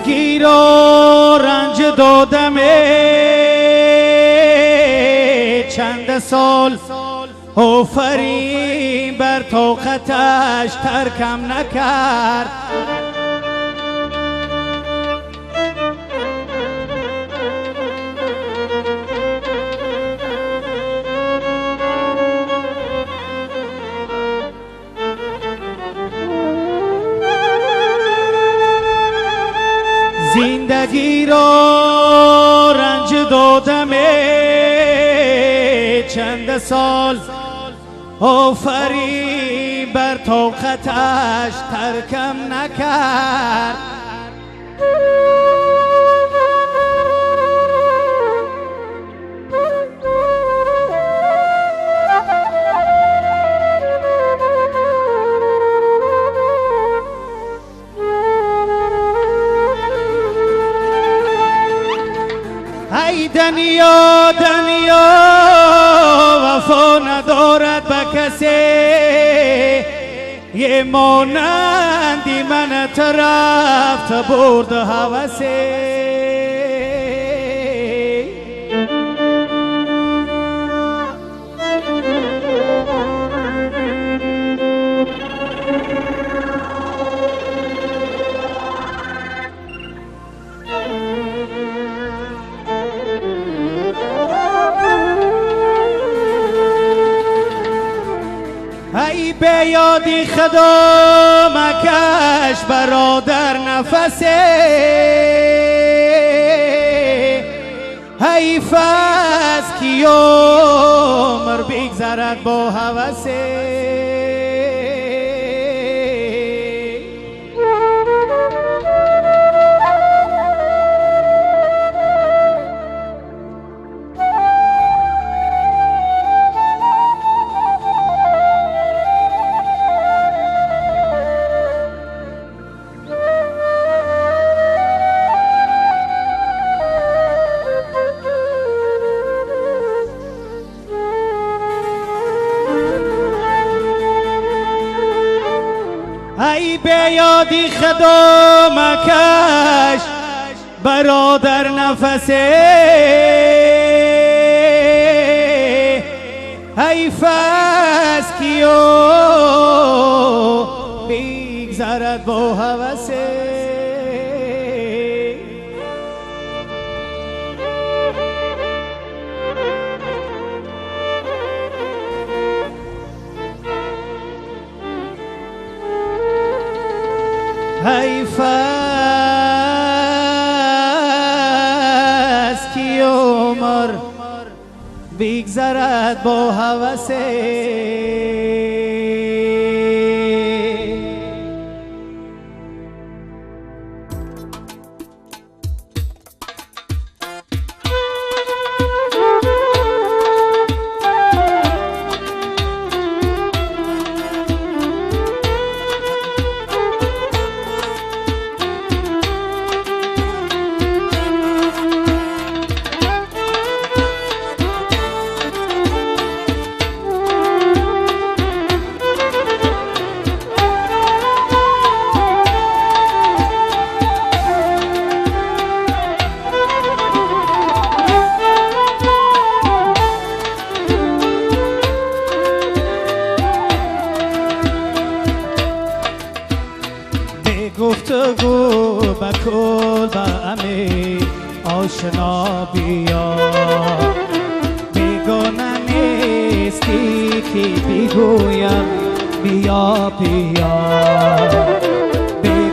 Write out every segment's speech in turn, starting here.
زندگی رو رنج دادمه چند سال آفرین بر طاقتش ترکم نکرد. زندگی را رنج دادمه چند سال آفرین بر طاقتش ترکم نکرد. ای دنیا دنیا وفا ندارد به کسی، یه مانندی من طرف برد هوسی. ای به یادی خدا مکش برادر نفسه، حیف است که عمر بگذرد با هوسه. ای به یادی خدا مکش برادر نفسه، حیف است که بگذرد با هوسه. حیف است که عمر بگذرد با هوسه. گفتگو بکل با امی آشنا بیا، بیگانه نیستی که بگویم بیا بیا.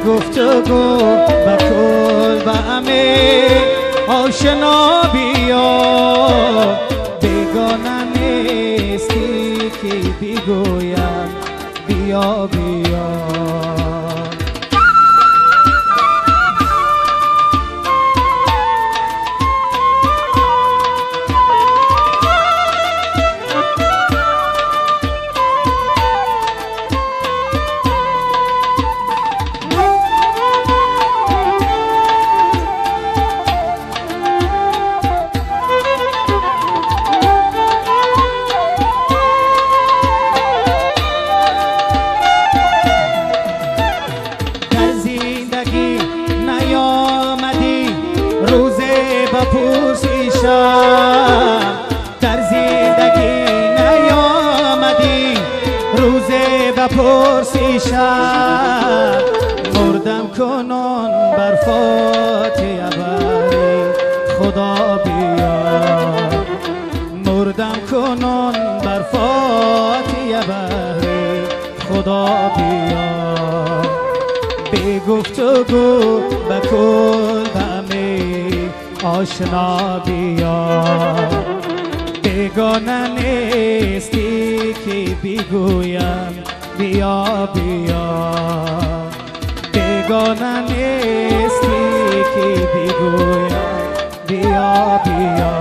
گفتگو بکل با امی آشنا بیا، بیگانه نیستی که بگویم بیا بیا. بپرسی شب مردم کنون بر فاتحه بری خدا بیا مردم کنون بر فاتحه بری خدا بیا بی گفتگو به کل بمی آشنا بیا بیگانه نیستی که بگویم بیا بیا بیگانه نیستی که بگویم بیا بیا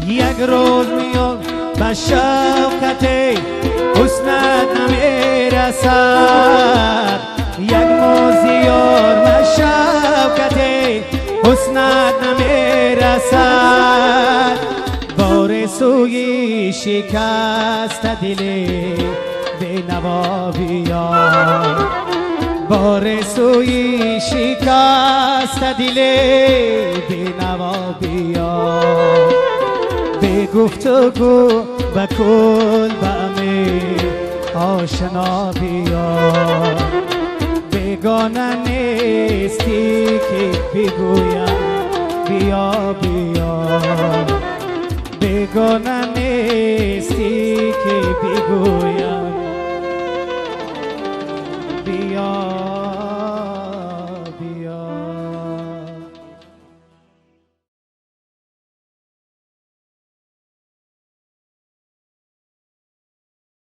یک روز میاد به شوقت حسنت نمیرسد یک موزیار به شوقت حسنت نمیرسد بار سوی شکست دل بینوا بیا بار سوی شکست دل بینوا بیا به گفتگو به کل بمی آشنا بیا بیگانه نیستی که بگویم بیا بیا بیگانه نیستی که بگویم بیا